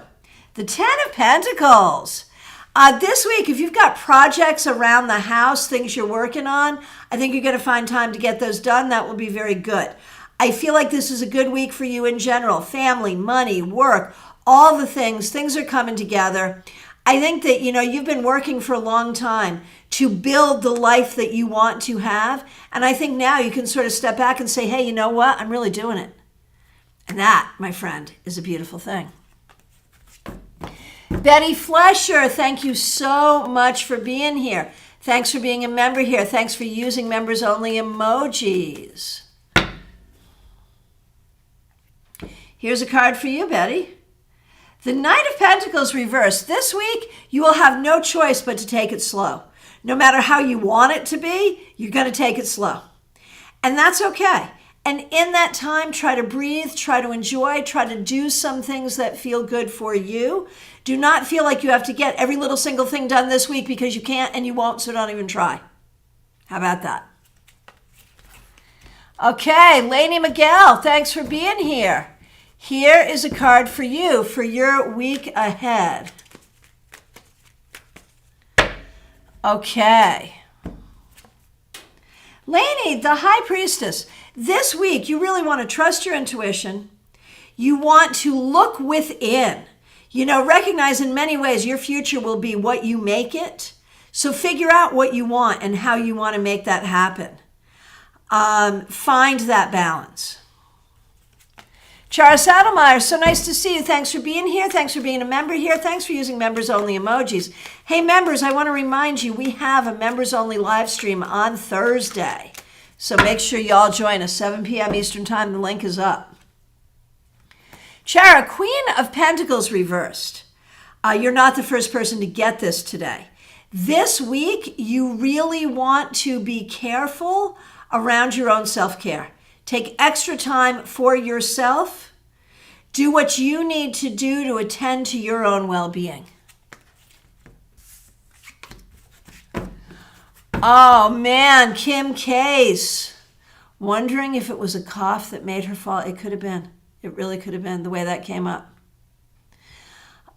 The Ten of Pentacles. This week, if you've got projects around the house, things you're working on, I think you're going to find time to get those done. That will be very good. I feel like this is a good week for you in general. Family, money, work, all the things are coming together. I think that, you've been working for a long time to build the life that you want to have. And I think now you can sort of step back and say, hey, you know what? I'm really doing it. And that, my friend, is a beautiful thing. Betty Flesher, thank you so much for being here. Thanks for being a member here. Thanks for using members only emojis. Here's a card for you, Betty. The Knight of Pentacles reversed. This week, you will have no choice but to take it slow. No matter how you want it to be, you're going to take it slow. And that's okay. And in that time, try to breathe, try to enjoy, try to do some things that feel good for you. Do not feel like you have to get every little single thing done this week because you can't and you won't, so don't even try. How about that? Okay, Lainey Miguel, thanks for being here. Here is a card for you for your week ahead. Okay. Lainey, the High Priestess, this week you really want to trust your intuition. You want to look within. Recognize in many ways your future will be what you make it. So figure out what you want and how you want to make that happen. Find that balance. Chara Saddlemeyer, so nice to see you. Thanks for being here. Thanks for being a member here. Thanks for using members only emojis. Hey members, I want to remind you, we have a members only live stream on Thursday. So make sure you all join us, 7 p.m. Eastern Time. The link is up. Chara, Queen of Pentacles reversed. You're not the first person to get this today. This week, you really want to be careful around your own self-care. Take extra time for yourself. Do what you need to do to attend to your own well-being. Oh man, Kim Case. Wondering if it was a cough that made her fall. It could have been. It really could have been the way that came up.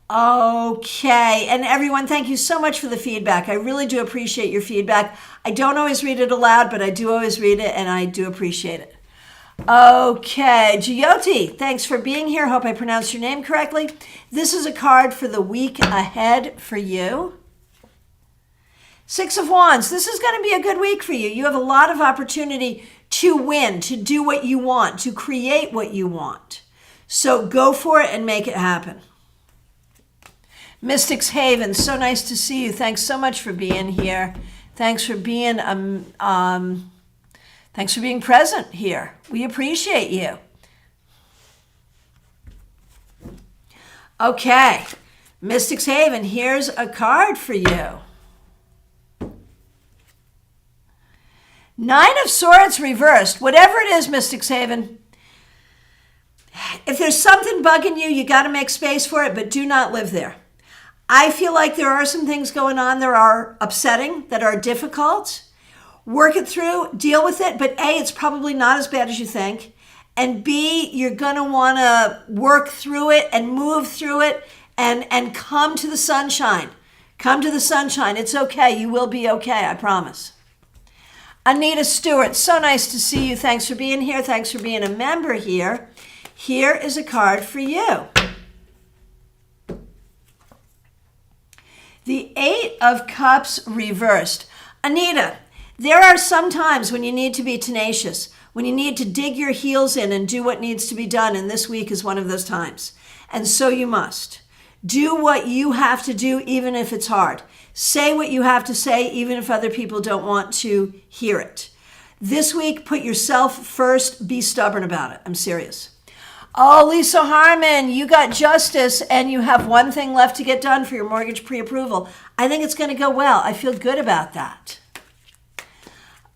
Okay, and everyone, thank you so much for the feedback. I really do appreciate your feedback. I don't always read it aloud, but I do always read it, and I do appreciate it. Okay, Jyoti, thanks for being here. Hope I pronounced your name correctly. This is a card for the week ahead for you. Six of Wands, this is going to be a good week for you. You have a lot of opportunity to win, to do what you want, to create what you want. So go for it and make it happen. Mystics Haven, so nice to see you. Thanks so much for being here. Thanks for being Thanks for being present here. We appreciate you. Okay, Mystics Haven, here's a card for you. Nine of Swords reversed. Whatever it is, Mystics Haven, if there's something bugging you, you got to make space for it, but do not live there. I feel like there are some things going on that are upsetting, that are difficult. Work it through, deal with it, but A, it's probably not as bad as you think. And B, you're going to want to work through it and move through it and come to the sunshine. Come to the sunshine. It's okay. You will be okay, I promise. Anita Stewart, so nice to see you. Thanks for being here. Thanks for being a member here. Here is a card for you. The Eight of Cups reversed. Anita, there are some times when you need to be tenacious, when you need to dig your heels in and do what needs to be done, and this week is one of those times. And so you must. Do what you have to do, even if it's hard. Say what you have to say, even if other people don't want to hear it. This week, put yourself first. Be stubborn about it. I'm serious. Oh, Lisa Harmon, you got justice and you have one thing left to get done for your mortgage pre-approval. I think it's going to go well. I feel good about that.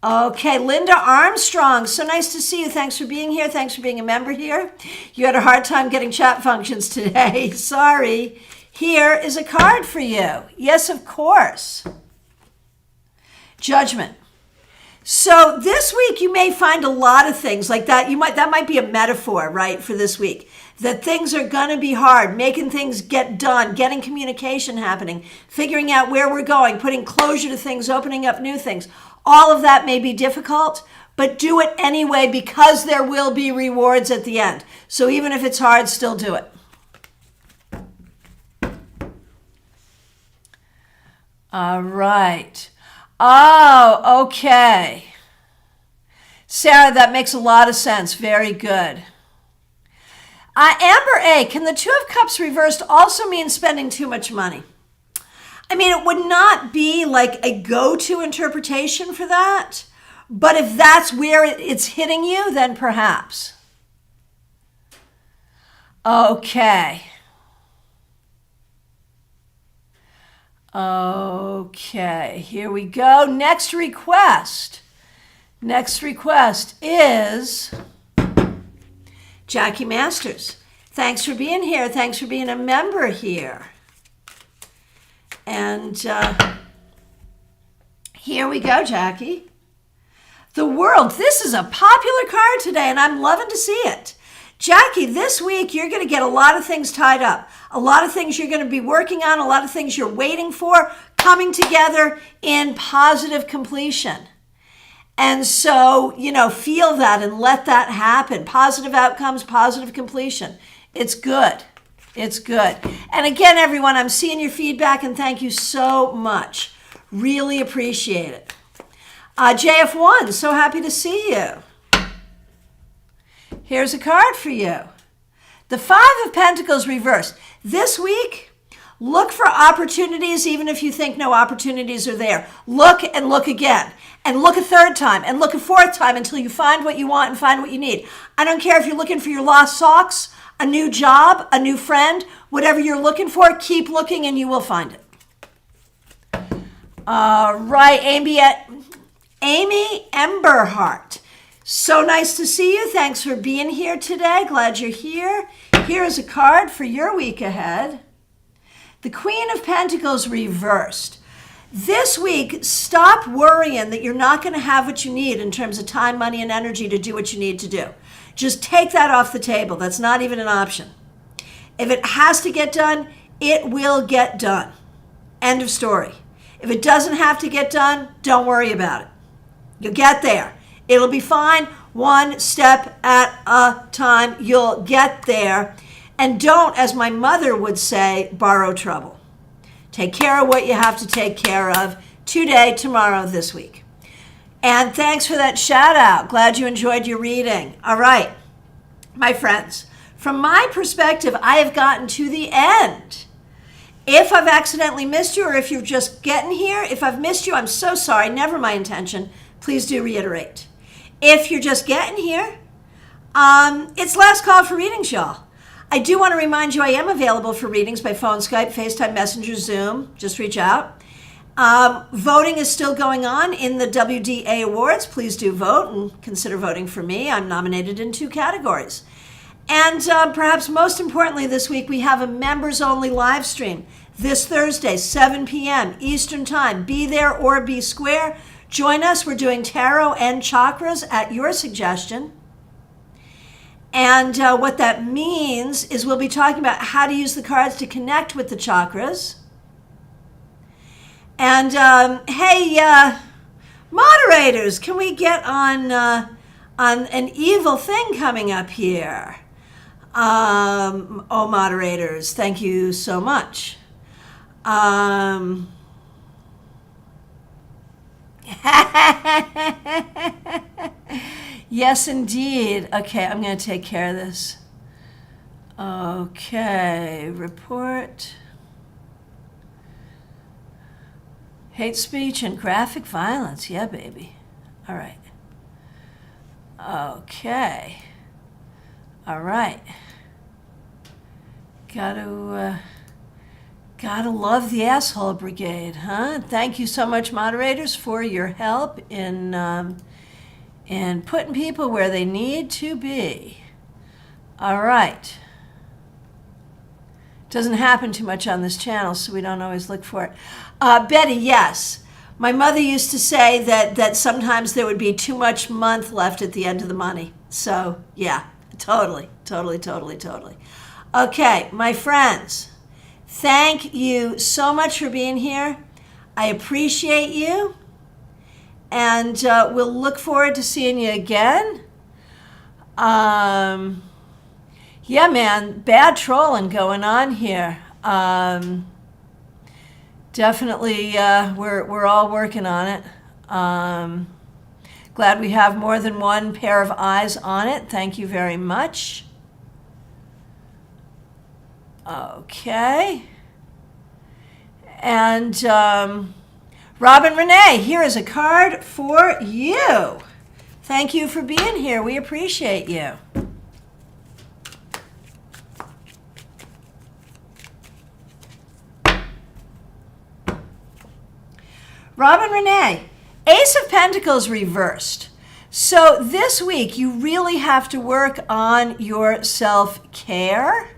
Okay, Linda Armstrong, so nice to see you. Thanks for being here. Thanks for being a member here. You had a hard time getting chat functions today. Sorry. Here is a card for you. Yes, of course. Judgment. So this week you may find a lot of things like that. That might be a metaphor, right, for this week. That things are going to be hard, making things get done, getting communication happening, figuring out where we're going, putting closure to things, opening up new things. All of that may be difficult, but do it anyway because there will be rewards at the end. So even if it's hard, still do it. All right. Oh, okay. Sarah, that makes a lot of sense. Very good. Amber A, can the Two of Cups reversed also mean spending too much money? I mean, it would not be like a go-to interpretation for that, but if that's where it's hitting you, then perhaps. Okay. Okay, here we go. Next request. Next request is Jackie Masters. Thanks for being here. Thanks for being a member here. And here we go, Jackie. The World. This is a popular card today, and I'm loving to see it. Jackie, this week you're going to get a lot of things tied up. A lot of things you're going to be working on, a lot of things you're waiting for, coming together in positive completion. And so, feel that and let that happen. Positive outcomes, positive completion. It's good. It's good. And again, everyone, I'm seeing your feedback and thank you so much. Really appreciate it. JF1, so happy to see you. Here's a card for you. The Five of Pentacles reversed. This week, look for opportunities even if you think no opportunities are there. Look and look again. And look a third time and look a fourth time until you find what you want and find what you need. I don't care if you're looking for your lost socks, a new job, a new friend, whatever you're looking for, keep looking and you will find it. All right, Amy Emberhart. So nice to see you. Thanks for being here today. Glad you're here. Here's a card for your week ahead. The Queen of Pentacles reversed. This week, stop worrying that you're not going to have what you need in terms of time, money, and energy to do what you need to do. Just take that off the table. That's not even an option. If it has to get done, it will get done. End of story. If it doesn't have to get done, don't worry about it. You'll get there. It'll be fine. One step at a time. You'll get there. And don't, as my mother would say, borrow trouble. Take care of what you have to take care of today, tomorrow, this week. And thanks for that shout out. Glad you enjoyed your reading. All right, my friends, from my perspective, I have gotten to the end. If I've accidentally missed you or if you're just getting here, if I've missed you, I'm so sorry. Never my intention. Please do reiterate. If you're just getting here, it's last call for readings, y'all. I do want to remind you I am available for readings by phone, Skype, FaceTime, Messenger, Zoom. Just reach out. Voting is still going on in the WDA Awards. Please do vote and consider voting for me. I'm nominated in 2 categories. And perhaps most importantly this week, we have a members-only live stream this Thursday, 7 p.m. Eastern Time. Be there or be square. Join us. We're doing tarot and chakras at your suggestion. And what that means is we'll be talking about how to use the cards to connect with the chakras. And hey, moderators, can we get on an evil thing coming up here? Oh, moderators, thank you so much. Yes, indeed. Okay, I'm going to take care of this. Okay, report. Hate speech and graphic violence. Yeah, baby. All right. Okay. All right. Gotta love the asshole brigade, huh? Thank you so much, moderators, for your help in putting people where they need to be. All right. Doesn't happen too much on this channel, so we don't always look for it. Betty, yes. My mother used to say that sometimes there would be too much month left at the end of the money. So, yeah, totally. Okay, my friends, thank you so much for being here. I appreciate you. And we'll look forward to seeing you again. Yeah, man, bad trolling going on here. Definitely, we're all working on it. Glad we have more than one pair of eyes on it. Thank you very much. Okay. And Robin Renee, here is a card for you. Thank you for being here. We appreciate you. Robin Renee, Ace of Pentacles reversed. So this week, you really have to work on your self-care.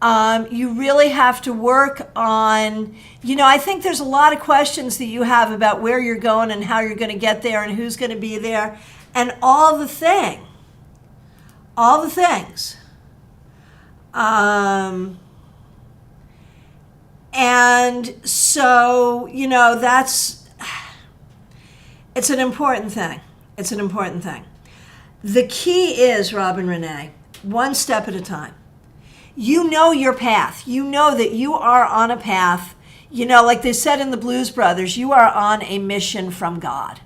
You really have to work on, I think there's a lot of questions that you have about where you're going and how you're going to get there and who's going to be there and all the things. And so, it's an important thing. It's an important thing. The key is, Robin Renee, one step at a time. You know your path. You know that you are on a path. Like they said in the Blues Brothers, you are on a mission from God.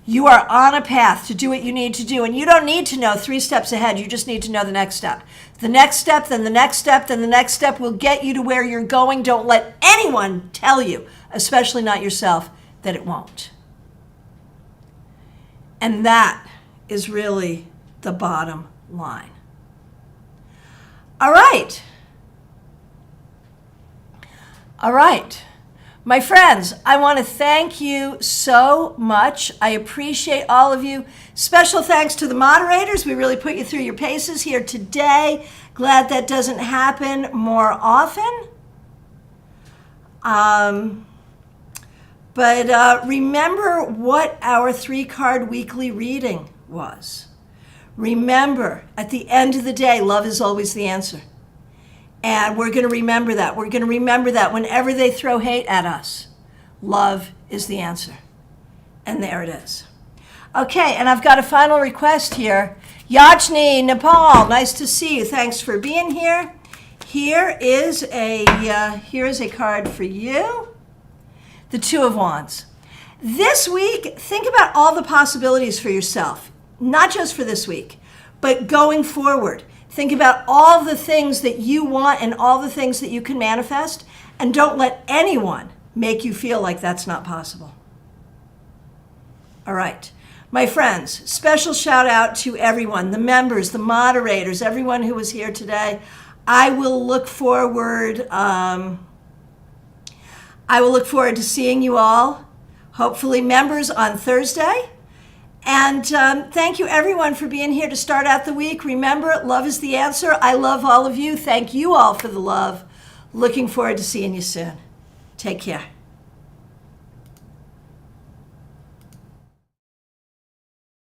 You are on a path to do what you need to do. And you don't need to know 3 steps ahead. You just need to know the next step. The next step, then the next step, then the next step will get you to where you're going. Don't let anyone tell you, especially not yourself, that it won't. And that is really the bottom line. All right. My friends, I want to thank you so much. I appreciate all of you. Special thanks to the moderators. We really put you through your paces here today. Glad that doesn't happen more often. But remember what our 3-card weekly reading was. Remember, at the end of the day, love is always the answer. And we're going to remember that. We're going to remember that whenever they throw hate at us, love is the answer. And there it is. Okay, and I've got a final request here. Yajni, Nepal, nice to see you. Thanks for being here. Here is a card for you. The 2 of Wands. This week, think about all the possibilities for yourself. Not just for this week, but going forward. Think about all the things that you want and all the things that you can manifest, and don't let anyone make you feel like that's not possible. All right. My friends, special shout out to everyone, the members, the moderators, everyone who was here today. I will look forward to seeing you all, hopefully members on Thursday. And thank you, everyone, for being here to start out the week. Remember, love is the answer. I love all of you. Thank you all for the love. Looking forward to seeing you soon. Take care.